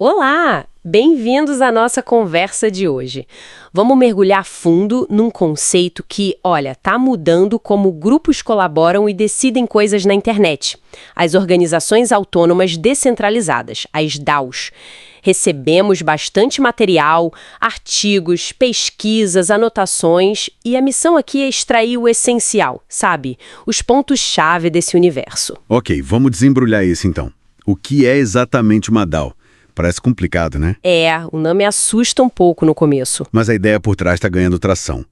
Olá! Bem-vindos à nossa conversa de hoje. Vamos mergulhar fundo num conceito que, olha, tá mudando como grupos colaboram e decidem coisas na internet. As organizações autônomas descentralizadas, as DAOs. Recebemos bastante material, artigos, pesquisas, anotações e a missão aqui é extrair o essencial, sabe? Os pontos-chave desse universo. Ok, vamos desembrulhar isso então. O que é exatamente uma DAO? Parece complicado, né? O nome assusta um pouco no começo. Mas a ideia por trás está ganhando tração.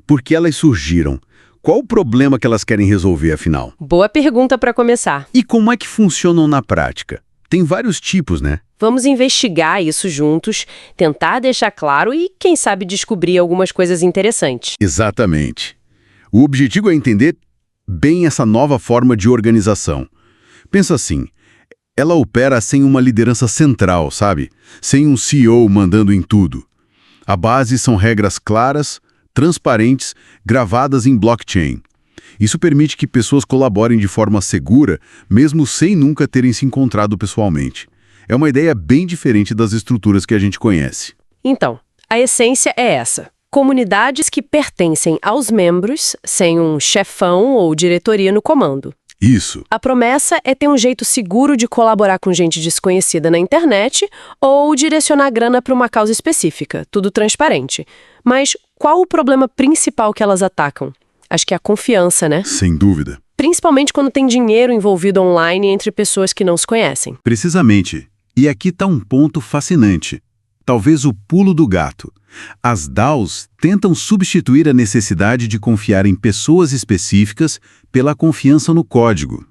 Por que elas surgiram? Qual o problema que elas querem resolver, afinal? Boa pergunta para começar. E como é que funcionam na prática? Tem vários tipos, né? Vamos investigar isso juntos, tentar deixar claro e, quem sabe, descobrir algumas coisas interessantes. Exatamente. O objetivo é entender bem essa nova forma de organização. Pensa assim, ela opera sem uma liderança central, sabe? Sem um CEO mandando em tudo. A base são regras claras, transparentes, gravadas em blockchain. Isso permite que pessoas colaborem de forma segura, mesmo sem nunca terem se encontrado pessoalmente. É uma ideia bem diferente das estruturas que a gente conhece. Então, a essência é essa. Comunidades que pertencem aos membros, sem um chefão ou diretoria no comando. Isso. A promessa é ter um jeito seguro de colaborar com gente desconhecida na internet ou direcionar grana para uma causa específica, tudo transparente. Mas qual o problema principal que elas atacam? Acho que é a confiança, né? Sem dúvida. Principalmente quando tem dinheiro envolvido online entre pessoas que não se conhecem. Precisamente. E aqui está um ponto fascinante. Talvez o pulo do gato. As DAOs tentam substituir a necessidade de confiar em pessoas específicas pela confiança no código.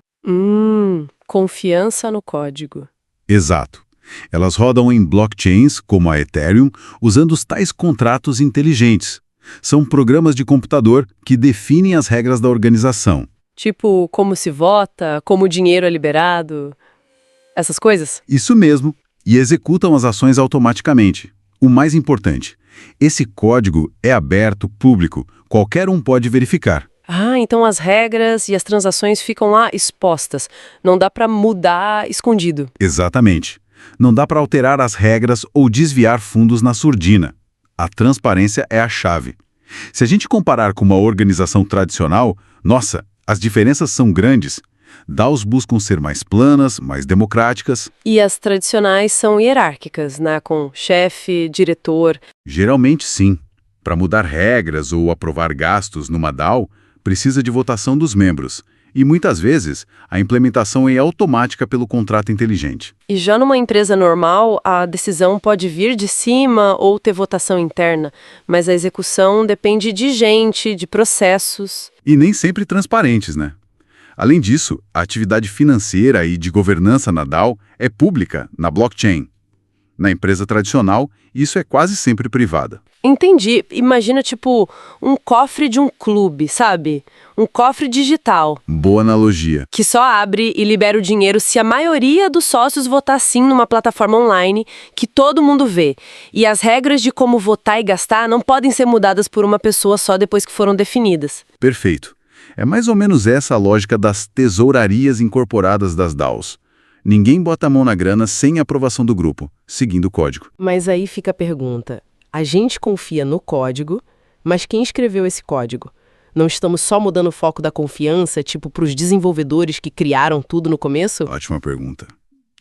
Confiança no código. Exato. Elas rodam em blockchains, como a Ethereum, usando os tais contratos inteligentes. São programas de computador que definem as regras da organização. Tipo, como se vota, como o dinheiro é liberado, essas coisas? Isso mesmo. E executam as ações automaticamente. O mais importante, esse código é aberto, público, qualquer um pode verificar. Então as regras e as transações ficam lá expostas. Não dá para mudar escondido. Exatamente. Não dá para alterar as regras ou desviar fundos na surdina. A transparência é a chave. Se a gente comparar com uma organização tradicional, nossa, as diferenças são grandes. DAOs buscam ser mais planas, mais democráticas. E as tradicionais são hierárquicas, né? Com chefe, diretor. Geralmente sim. Para mudar regras ou aprovar gastos numa DAO, precisa de votação dos membros. E muitas vezes, a implementação é automática pelo contrato inteligente. E já numa empresa normal, a decisão pode vir de cima ou ter votação interna, mas a execução depende de gente, de processos. E nem sempre transparentes, né? Além disso, a atividade financeira e de governança na DAO é pública, na blockchain. Na empresa tradicional, isso é quase sempre privada. Entendi. Imagina, tipo, um cofre de um clube, sabe? Um cofre digital. Boa analogia. Que só abre e libera o dinheiro se a maioria dos sócios votar sim numa plataforma online que todo mundo vê. E as regras de como votar e gastar não podem ser mudadas por uma pessoa só depois que foram definidas. Perfeito. É mais ou menos essa a lógica das tesourarias incorporadas das DAOs. Ninguém bota a mão na grana sem a aprovação do grupo, seguindo o código. Mas aí fica a pergunta. A gente confia no código, mas quem escreveu esse código? Não estamos só mudando o foco da confiança, tipo, para os desenvolvedores que criaram tudo no começo? Ótima pergunta.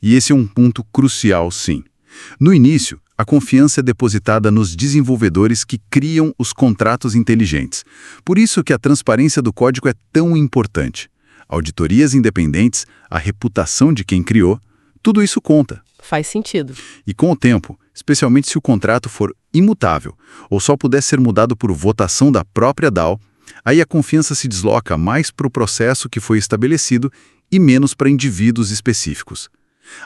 E esse é um ponto crucial, sim. No início, a confiança é depositada nos desenvolvedores que criam os contratos inteligentes. Por isso que a transparência do código é tão importante. Auditorias independentes, a reputação de quem criou, tudo isso conta. Faz sentido. E com o tempo, especialmente se o contrato for imutável ou só puder ser mudado por votação da própria DAO, aí a confiança se desloca mais para o processo que foi estabelecido e menos para indivíduos específicos.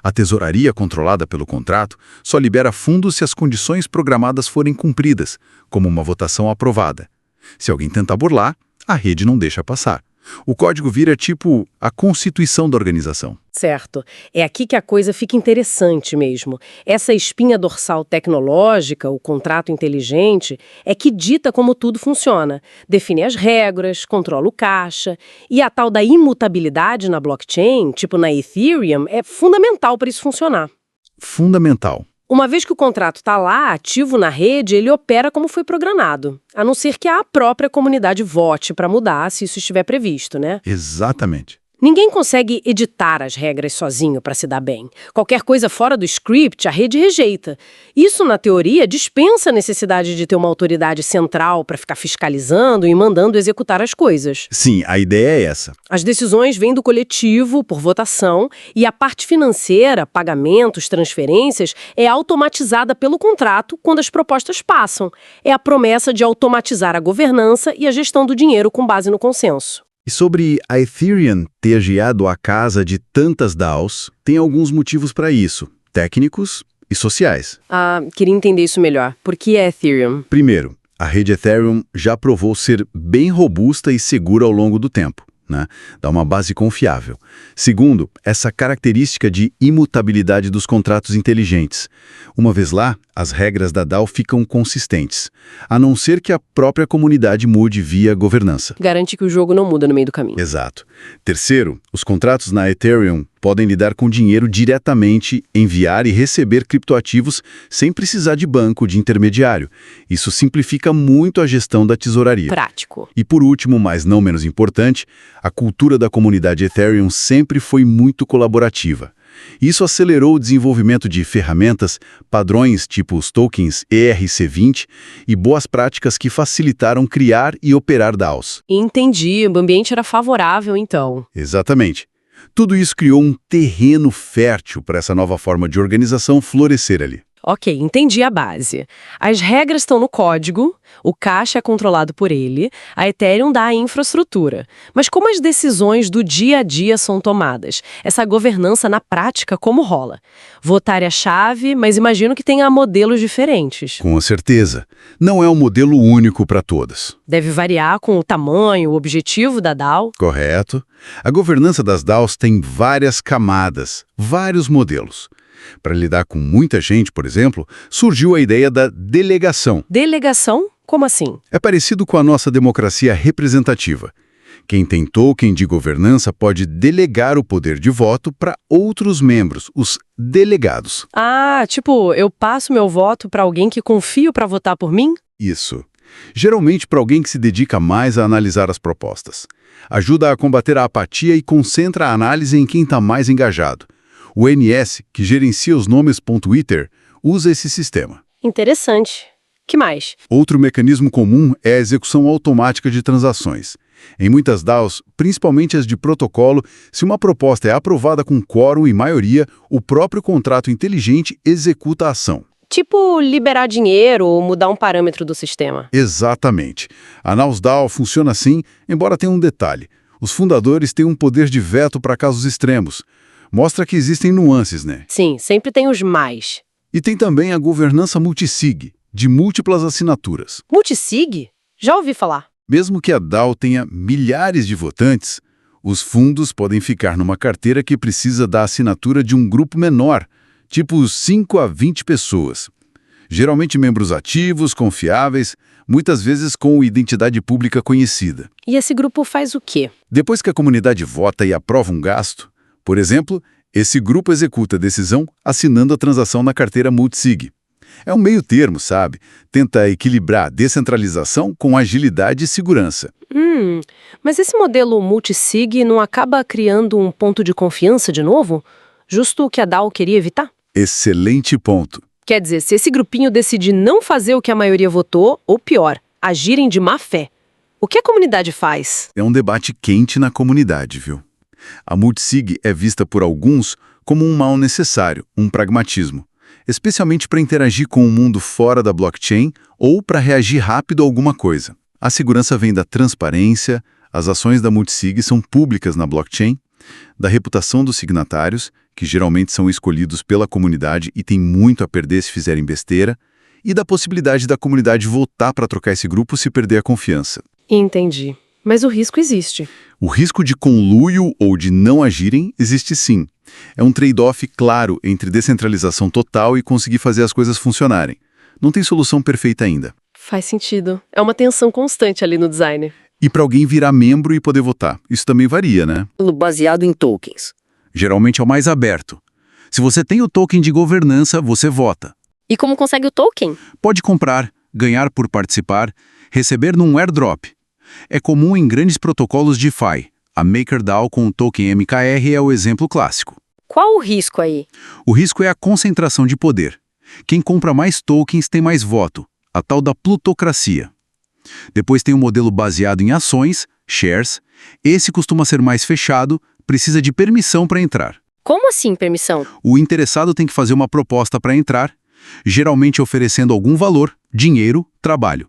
A tesouraria controlada pelo contrato só libera fundos se as condições programadas forem cumpridas, como uma votação aprovada. Se alguém tentar burlar, a rede não deixa passar. O código vira tipo a constituição da organização. Certo. É aqui que a coisa fica interessante mesmo. Essa espinha dorsal tecnológica, o contrato inteligente, é que dita como tudo funciona. Define as regras, controla o caixa. E a tal da imutabilidade na blockchain, tipo na Ethereum, é fundamental para isso funcionar. Fundamental. Uma vez que o contrato está lá, ativo na rede, ele opera como foi programado, a não ser que a própria comunidade vote para mudar, se isso estiver previsto, né? Exatamente. Ninguém consegue editar as regras sozinho para se dar bem. Qualquer coisa fora do script, a rede rejeita. Isso, na teoria, dispensa a necessidade de ter uma autoridade central para ficar fiscalizando e mandando executar as coisas. Sim, a ideia é essa. As decisões vêm do coletivo, por votação, e a parte financeira, pagamentos, transferências, é automatizada pelo contrato quando as propostas passam. É a promessa de automatizar a governança e a gestão do dinheiro com base no consenso. E sobre a Ethereum ter guiado a casa de tantas DAOs, tem alguns motivos para isso, técnicos e sociais. Queria entender isso melhor. Por que é Ethereum? Primeiro, a rede Ethereum já provou ser bem robusta e segura ao longo do tempo, né? Dá uma base confiável. Segundo, essa característica de imutabilidade dos contratos inteligentes. Uma vez lá, as regras da DAO ficam consistentes, a não ser que a própria comunidade mude via governança. Garante que o jogo não muda no meio do caminho. Exato. Terceiro, os contratos na Ethereum podem lidar com dinheiro diretamente, enviar e receber criptoativos sem precisar de banco, de intermediário. Isso simplifica muito a gestão da tesouraria. Prático. E por último, mas não menos importante, a cultura da comunidade Ethereum sempre foi muito colaborativa. Isso acelerou o desenvolvimento de ferramentas, padrões tipo os tokens ERC20 e boas práticas que facilitaram criar e operar DAOs. Entendi, o ambiente era favorável então. Exatamente. Tudo isso criou um terreno fértil para essa nova forma de organização florescer ali. Ok, entendi a base. As regras estão no código, o caixa é controlado por ele, a Ethereum dá a infraestrutura. Mas como as decisões do dia a dia são tomadas? Essa governança na prática, como rola? Votar é a chave, mas imagino que tenha modelos diferentes. Com certeza. Não é um modelo único para todas. Deve variar com o tamanho, o objetivo da DAO. Correto. A governança das DAOs tem várias camadas, vários modelos. Para lidar com muita gente, por exemplo, surgiu a ideia da delegação. Delegação? Como assim? É parecido com a nossa democracia representativa. Quem tem token de governança pode delegar o poder de voto para outros membros, os delegados. Tipo, eu passo meu voto para alguém que confio para votar por mim? Isso. Geralmente para alguém que se dedica mais a analisar as propostas. Ajuda a combater a apatia e concentra a análise em quem está mais engajado. O NS, que gerencia os nomes.Ether, usa esse sistema. Interessante. Que mais? Outro mecanismo comum é a execução automática de transações. Em muitas DAOs, principalmente as de protocolo, se uma proposta é aprovada com quórum e maioria, o próprio contrato inteligente executa a ação. Tipo liberar dinheiro ou mudar um parâmetro do sistema. Exatamente. A NausDAO funciona assim, embora tenha um detalhe. Os fundadores têm um poder de veto para casos extremos. Mostra que existem nuances, né? Sim, sempre tem os mais. E tem também a governança multisig, de múltiplas assinaturas. Multisig? Já ouvi falar. Mesmo que a DAO tenha milhares de votantes, os fundos podem ficar numa carteira que precisa da assinatura de um grupo menor, tipo 5 a 20 pessoas. Geralmente membros ativos, confiáveis, muitas vezes com identidade pública conhecida. E esse grupo faz o quê? Depois que a comunidade vota e aprova um gasto, por exemplo, esse grupo executa a decisão assinando a transação na carteira multisig. É um meio termo, sabe? Tenta equilibrar a descentralização com agilidade e segurança. Mas esse modelo multisig não acaba criando um ponto de confiança de novo? Justo o que a DAO queria evitar? Excelente ponto. Quer dizer, se esse grupinho decidir não fazer o que a maioria votou, ou pior, agirem de má fé, o que a comunidade faz? É um debate quente na comunidade, viu? A multisig é vista por alguns como um mal necessário, um pragmatismo, especialmente para interagir com o mundo fora da blockchain ou para reagir rápido a alguma coisa. A segurança vem da transparência, as ações da multisig são públicas na blockchain, da reputação dos signatários, que geralmente são escolhidos pela comunidade e têm muito a perder se fizerem besteira, e da possibilidade da comunidade voltar para trocar esse grupo se perder a confiança. Entendi. Mas o risco existe. O risco de conluio ou de não agirem existe sim. É um trade-off claro entre descentralização total e conseguir fazer as coisas funcionarem. Não tem solução perfeita ainda. Faz sentido. É uma tensão constante ali no design. E para alguém virar membro e poder votar. Isso também varia, né? Baseado em tokens. Geralmente é o mais aberto. Se você tem o token de governança, você vota. E como consegue o token? Pode comprar, ganhar por participar, receber num airdrop. É comum em grandes protocolos DeFi. A MakerDAO com o token MKR é o exemplo clássico. Qual o risco aí? O risco é a concentração de poder. Quem compra mais tokens tem mais voto, a tal da plutocracia. Depois tem o modelo baseado em ações, shares. Esse costuma ser mais fechado, precisa de permissão para entrar. Como assim permissão? O interessado tem que fazer uma proposta para entrar, geralmente oferecendo algum valor, dinheiro, trabalho.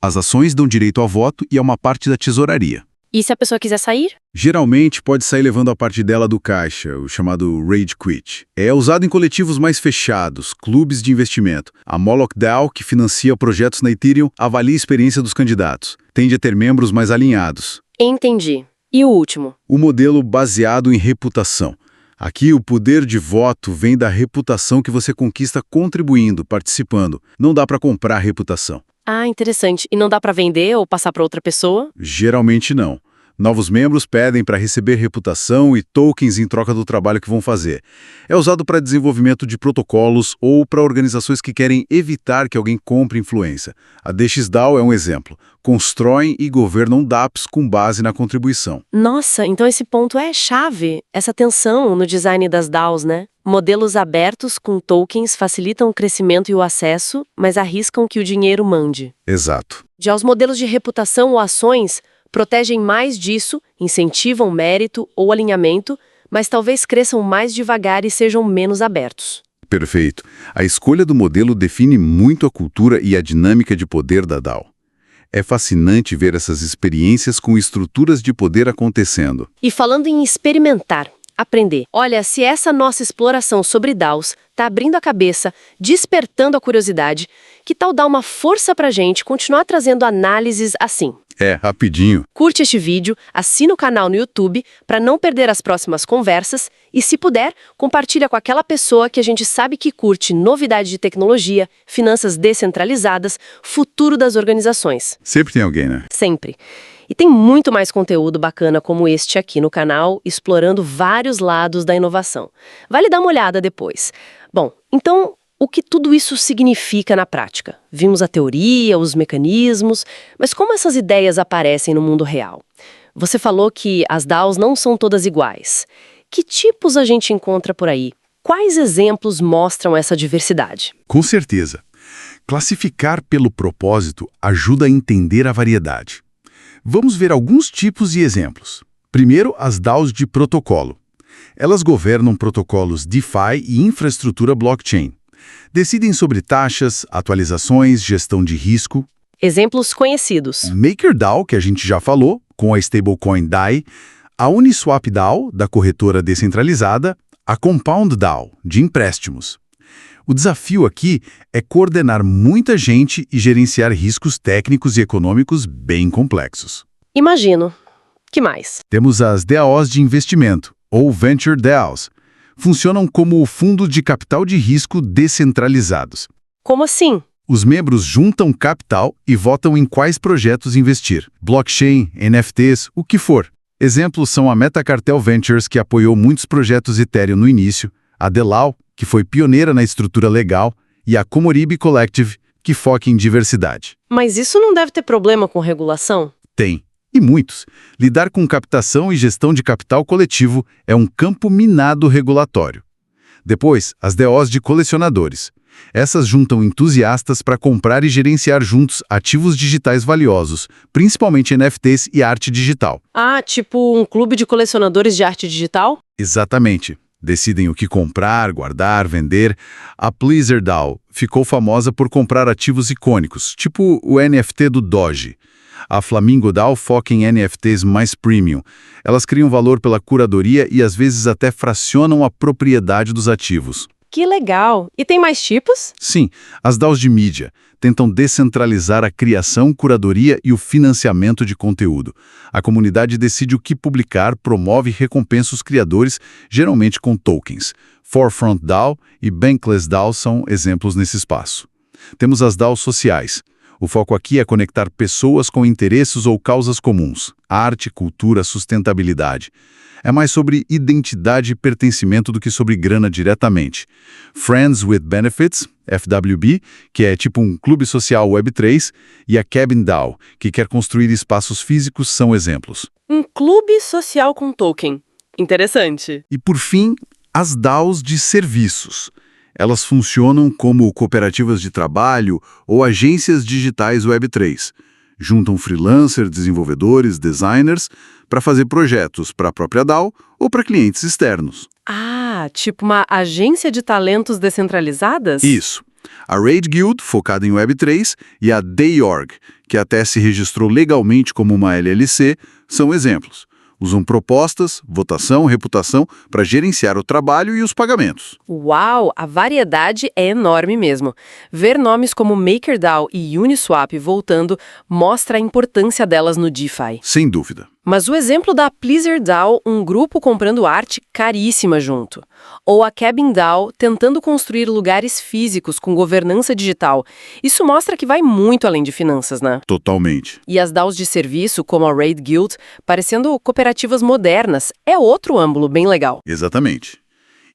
As ações dão direito ao voto e a uma parte da tesouraria. E se a pessoa quiser sair? Geralmente pode sair levando a parte dela do caixa, o chamado Rage Quit. É usado em coletivos mais fechados, clubes de investimento. A Moloch DAO, que financia projetos na Ethereum, avalia a experiência dos candidatos. Tende a ter membros mais alinhados. Entendi. E o último? O modelo baseado em reputação. Aqui o poder de voto vem da reputação que você conquista contribuindo, participando. Não dá para comprar reputação. Ah, interessante. E não dá para vender ou passar para outra pessoa? Geralmente não. Novos membros pedem para receber reputação e tokens em troca do trabalho que vão fazer. É usado para desenvolvimento de protocolos ou para organizações que querem evitar que alguém compre influência. A DXDAO é um exemplo. Constroem e governam dApps com base na contribuição. Nossa, então esse ponto é chave, essa tensão no design das DAOs, né? Modelos abertos com tokens facilitam o crescimento e o acesso, mas arriscam que o dinheiro mande. Exato. Já os modelos de reputação ou ações protegem mais disso, incentivam mérito ou alinhamento, mas talvez cresçam mais devagar e sejam menos abertos. Perfeito. A escolha do modelo define muito a cultura e a dinâmica de poder da DAO. É fascinante ver essas experiências com estruturas de poder acontecendo. E falando em experimentar, aprender. Olha, se essa nossa exploração sobre DAOs está abrindo a cabeça, despertando a curiosidade, que tal dar uma força pra gente continuar trazendo análises assim? Rapidinho. Curte este vídeo, assina o canal no YouTube para não perder as próximas conversas e, se puder, compartilha com aquela pessoa que a gente sabe que curte novidade de tecnologia, finanças descentralizadas, futuro das organizações. Sempre tem alguém, né? Sempre. E tem muito mais conteúdo bacana como este aqui no canal, explorando vários lados da inovação. Vale dar uma olhada depois. Bom, então, o que tudo isso significa na prática? Vimos a teoria, os mecanismos, mas como essas ideias aparecem no mundo real? Você falou que as DAOs não são todas iguais. Que tipos a gente encontra por aí? Quais exemplos mostram essa diversidade? Com certeza. Classificar pelo propósito ajuda a entender a variedade. Vamos ver alguns tipos e exemplos. Primeiro, as DAOs de protocolo. Elas governam protocolos DeFi e infraestrutura blockchain. Decidem sobre taxas, atualizações, gestão de risco. Exemplos conhecidos. MakerDAO, que a gente já falou, com a stablecoin DAI, a Uniswap DAO, da corretora descentralizada, a Compound DAO, de empréstimos. O desafio aqui é coordenar muita gente e gerenciar riscos técnicos e econômicos bem complexos. Imagino. Que mais? Temos as DAOs de investimento, ou Venture DAOs. Funcionam como fundos de capital de risco descentralizados. Como assim? Os membros juntam capital e votam em quais projetos investir. Blockchain, NFTs, o que for. Exemplos são a Metacartel Ventures, que apoiou muitos projetos Ethereum no início, a Delau, que foi pioneira na estrutura legal, e a Komoribi Collective, que foca em diversidade. Mas isso não deve ter problema com regulação? Tem. E muitos. Lidar com captação e gestão de capital coletivo é um campo minado regulatório. Depois, as DAOs de colecionadores. Essas juntam entusiastas para comprar e gerenciar juntos ativos digitais valiosos, principalmente NFTs e arte digital. Ah, tipo um clube de colecionadores de arte digital? Exatamente. Decidem o que comprar, guardar, vender. A Pleasr DAO ficou famosa por comprar ativos icônicos, tipo o NFT do Doge. A Flamingo DAO foca em NFTs mais premium. Elas criam valor pela curadoria e às vezes até fracionam a propriedade dos ativos. Que legal! E tem mais tipos? Sim, as DAOs de mídia tentam descentralizar a criação, curadoria e o financiamento de conteúdo. A comunidade decide o que publicar, promove e recompensa os criadores, geralmente com tokens. Forefront DAO e Bankless DAO são exemplos nesse espaço. Temos as DAOs sociais. O foco aqui é conectar pessoas com interesses ou causas comuns. Arte, cultura, sustentabilidade. É mais sobre identidade e pertencimento do que sobre grana diretamente. Friends with Benefits, FWB, que é tipo um clube social Web3, e a Cabin DAO, que quer construir espaços físicos, são exemplos. Um clube social com token. Interessante. E, por fim, as DAOs de serviços. Elas funcionam como cooperativas de trabalho ou agências digitais Web3. Juntam freelancers, desenvolvedores, designers para fazer projetos para a própria DAO ou para clientes externos. Ah, tipo uma agência de talentos descentralizadas? Isso. A Raid Guild, focada em Web3, e a Day.org, que até se registrou legalmente como uma LLC, são exemplos. Usam propostas, votação, reputação para gerenciar o trabalho e os pagamentos. Uau, a variedade é enorme mesmo. Ver nomes como MakerDAO e Uniswap voltando mostra a importância delas no DeFi. Sem dúvida. Mas o exemplo da PleasrDAO, um grupo comprando arte caríssima junto. Ou a Cabin DAO tentando construir lugares físicos com governança digital. Isso mostra que vai muito além de finanças, né? Totalmente. E as DAOs de serviço, como a Raid Guild, parecendo cooperativas modernas, é outro ângulo bem legal. Exatamente.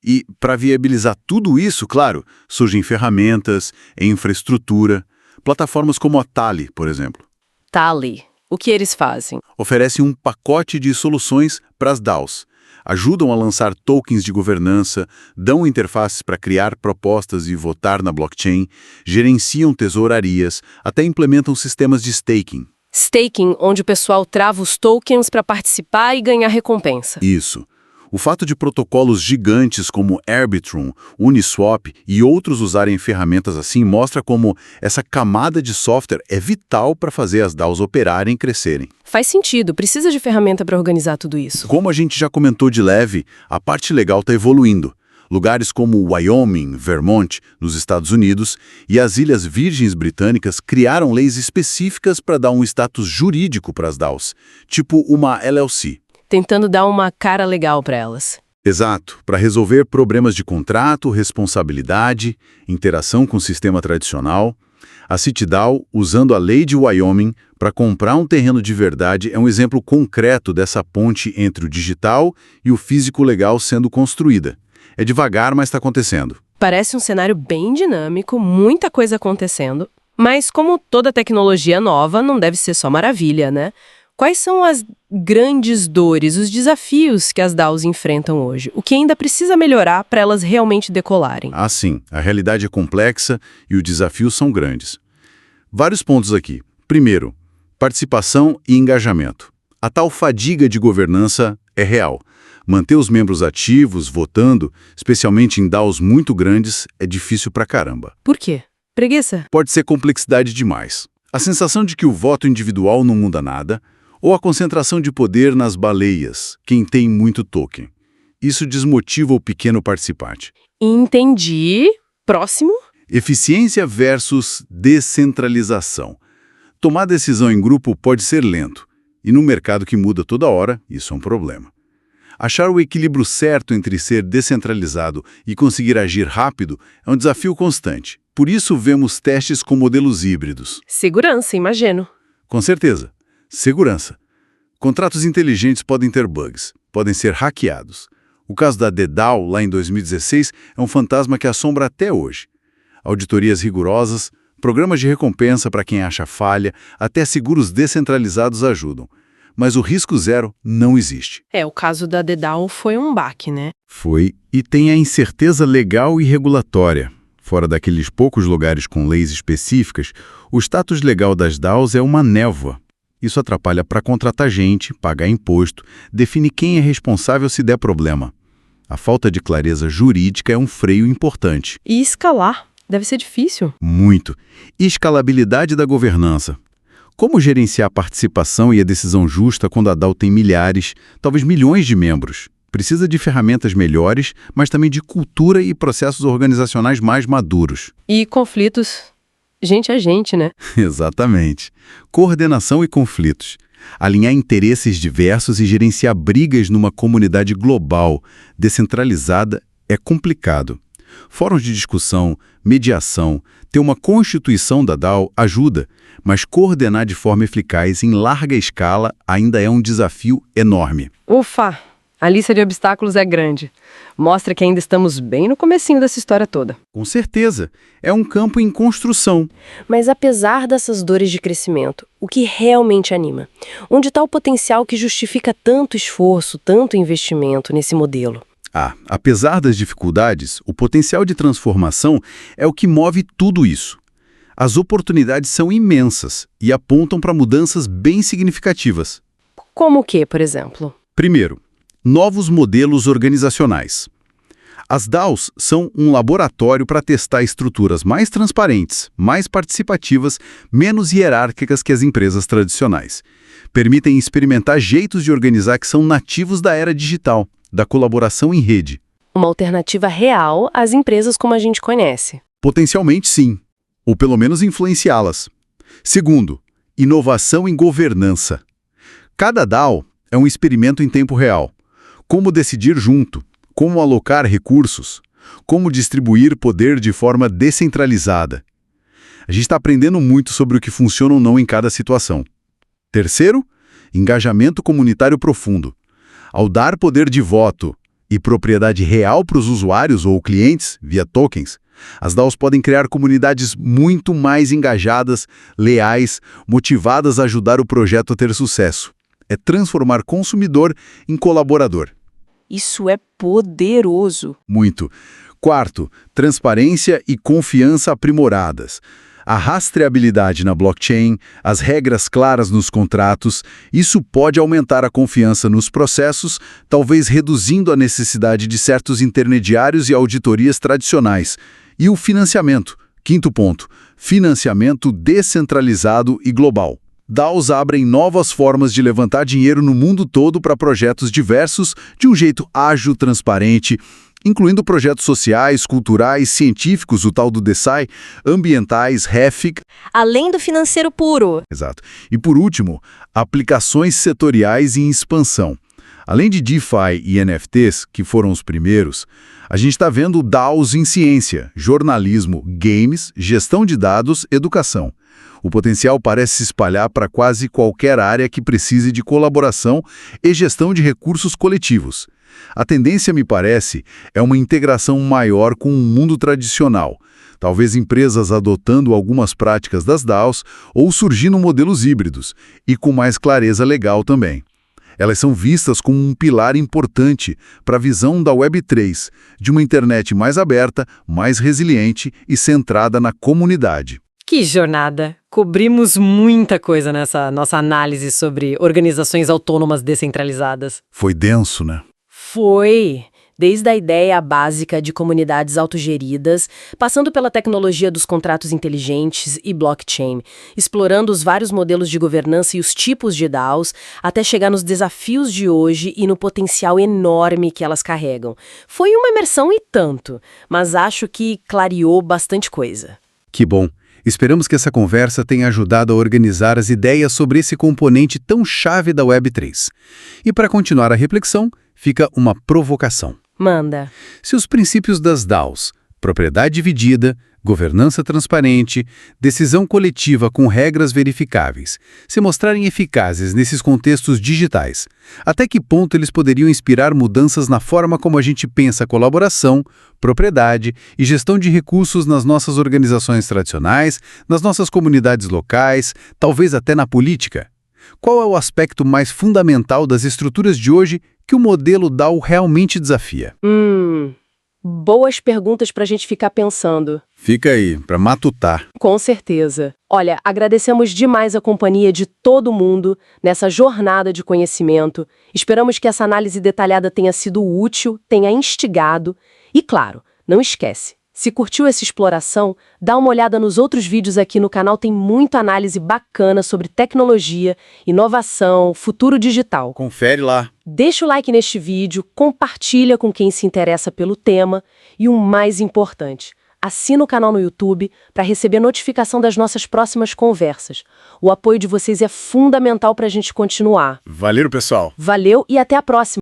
E, para viabilizar tudo isso, claro, surgem ferramentas, infraestrutura, plataformas como a Tally, por exemplo. Tally. O que eles fazem? Oferecem um pacote de soluções para as DAOs. Ajudam a lançar tokens de governança, dão interfaces para criar propostas e votar na blockchain, gerenciam tesourarias, até implementam sistemas de staking. Staking, onde o pessoal trava os tokens para participar e ganhar recompensa. Isso. O fato de protocolos gigantes como Arbitrum, Uniswap e outros usarem ferramentas assim mostra como essa camada de software é vital para fazer as DAOs operarem e crescerem. Faz sentido, precisa de ferramenta para organizar tudo isso. Como a gente já comentou de leve, a parte legal está evoluindo. Lugares como Wyoming, Vermont, nos Estados Unidos, e as Ilhas Virgens Britânicas criaram leis específicas para dar um status jurídico para as DAOs, tipo uma LLC. Tentando dar uma cara legal para elas. Exato, para resolver problemas de contrato, responsabilidade, interação com o sistema tradicional. A CityDAO, usando a lei de Wyoming para comprar um terreno de verdade, é um exemplo concreto dessa ponte entre o digital e o físico legal sendo construída. É devagar, mas está acontecendo. Parece um cenário bem dinâmico, muita coisa acontecendo, mas como toda tecnologia nova, não deve ser só maravilha, né? Quais são as grandes dores, os desafios que as DAOs enfrentam hoje? O que ainda precisa melhorar para elas realmente decolarem? Ah, sim. A realidade é complexa e os desafios são grandes. Vários pontos aqui. Primeiro, participação e engajamento. A tal fadiga de governança é real. Manter os membros ativos, votando, especialmente em DAOs muito grandes, é difícil pra caramba. Por quê? Preguiça? Pode ser complexidade demais. A sensação de que o voto individual não muda nada, ou a concentração de poder nas baleias, quem tem muito token. Isso desmotiva o pequeno participante. Entendi. Próximo? Eficiência versus descentralização. Tomar decisão em grupo pode ser lento, e no mercado que muda toda hora, isso é um problema. Achar o equilíbrio certo entre ser descentralizado e conseguir agir rápido é um desafio constante. Por isso vemos testes com modelos híbridos. Segurança, imagino. Com certeza. Segurança. Contratos inteligentes podem ter bugs, podem ser hackeados. O caso da DAO, lá em 2016, é um fantasma que assombra até hoje. Auditorias rigorosas, programas de recompensa para quem acha falha, até seguros descentralizados ajudam. Mas o risco zero não existe. O caso da DAO foi um baque, né? Foi, e tem a incerteza legal e regulatória. Fora daqueles poucos lugares com leis específicas, o status legal das DAOs é uma névoa. Isso atrapalha para contratar gente, pagar imposto, definir quem é responsável se der problema. A falta de clareza jurídica é um freio importante. E escalar? Deve ser difícil. Muito. E escalabilidade da governança. Como gerenciar a participação e a decisão justa quando a DAO tem milhares, talvez milhões de membros? Precisa de ferramentas melhores, mas também de cultura e processos organizacionais mais maduros. E conflitos, gente a gente, né? Exatamente. Coordenação e conflitos. Alinhar interesses diversos e gerenciar brigas numa comunidade global, descentralizada, é complicado. Fóruns de discussão, mediação, ter uma constituição da DAO ajuda, mas coordenar de forma eficaz em larga escala ainda é um desafio enorme. Ufa! A lista de obstáculos é grande. Mostra que ainda estamos bem no comecinho dessa história toda. Com certeza, é um campo em construção. Mas apesar dessas dores de crescimento, o que realmente anima? Onde está o potencial que justifica tanto esforço, tanto investimento nesse modelo? Apesar das dificuldades, o potencial de transformação é o que move tudo isso. As oportunidades são imensas e apontam para mudanças bem significativas. Como o quê, por exemplo? Primeiro, novos modelos organizacionais. As DAOs são um laboratório para testar estruturas mais transparentes, mais participativas, menos hierárquicas que as empresas tradicionais. Permitem experimentar jeitos de organizar que são nativos da era digital, da colaboração em rede. Uma alternativa real às empresas como a gente conhece. Potencialmente sim, ou pelo menos influenciá-las. Segundo, inovação em governança. Cada DAO é um experimento em tempo real. Como decidir junto, como alocar recursos, como distribuir poder de forma descentralizada. A gente está aprendendo muito sobre o que funciona ou não em cada situação. Terceiro, engajamento comunitário profundo. Ao dar poder de voto e propriedade real para os usuários ou clientes, via tokens, as DAOs podem criar comunidades muito mais engajadas, leais, motivadas a ajudar o projeto a ter sucesso. É transformar consumidor em colaborador. Isso é poderoso. Muito. Quarto, transparência e confiança aprimoradas. A rastreabilidade na blockchain, as regras claras nos contratos, isso pode aumentar a confiança nos processos, talvez reduzindo a necessidade de certos intermediários e auditorias tradicionais. E o financiamento. Quinto ponto, financiamento descentralizado e global. DAOs abrem novas formas de levantar dinheiro no mundo todo para projetos diversos, de um jeito ágil, transparente, incluindo projetos sociais, culturais, científicos, o tal do DeSci, ambientais, REFIC. Além do financeiro puro. Exato. E por último, aplicações setoriais em expansão. Além de DeFi e NFTs, que foram os primeiros, a gente está vendo DAOs em ciência, jornalismo, games, gestão de dados, educação. O potencial parece se espalhar para quase qualquer área que precise de colaboração e gestão de recursos coletivos. A tendência, me parece, é uma integração maior com o mundo tradicional, talvez empresas adotando algumas práticas das DAOs ou surgindo modelos híbridos, e com mais clareza legal também. Elas são vistas como um pilar importante para a visão da Web3, de uma internet mais aberta, mais resiliente e centrada na comunidade. Que jornada! Cobrimos muita coisa nessa nossa análise sobre organizações autônomas descentralizadas. Foi denso, né? Foi! Desde a ideia básica de comunidades autogeridas, passando pela tecnologia dos contratos inteligentes e blockchain, explorando os vários modelos de governança e os tipos de DAOs, até chegar nos desafios de hoje e no potencial enorme que elas carregam. Foi uma imersão e tanto, mas acho que clareou bastante coisa. Que bom! Esperamos que essa conversa tenha ajudado a organizar as ideias sobre esse componente tão chave da Web3. E para continuar a reflexão, fica uma provocação. Manda. Se os princípios das DAOs, propriedade dividida, governança transparente, decisão coletiva com regras verificáveis, se mostrarem eficazes nesses contextos digitais, até que ponto eles poderiam inspirar mudanças na forma como a gente pensa colaboração, propriedade e gestão de recursos nas nossas organizações tradicionais, nas nossas comunidades locais, talvez até na política? Qual é o aspecto mais fundamental das estruturas de hoje que o modelo DAO realmente desafia? Boas perguntas para a gente ficar pensando. Fica aí, para matutar. Com certeza. Olha, agradecemos demais a companhia de todo mundo nessa jornada de conhecimento. Esperamos que essa análise detalhada tenha sido útil, tenha instigado. E claro, não esquece, se curtiu essa exploração, dá uma olhada nos outros vídeos aqui no canal, tem muita análise bacana sobre tecnologia, inovação, futuro digital. Confere lá. Deixa o like neste vídeo, compartilha com quem se interessa pelo tema e o mais importante, assina o canal no YouTube para receber notificação das nossas próximas conversas. O apoio de vocês é fundamental para a gente continuar. Valeu, pessoal. Valeu e até a próxima!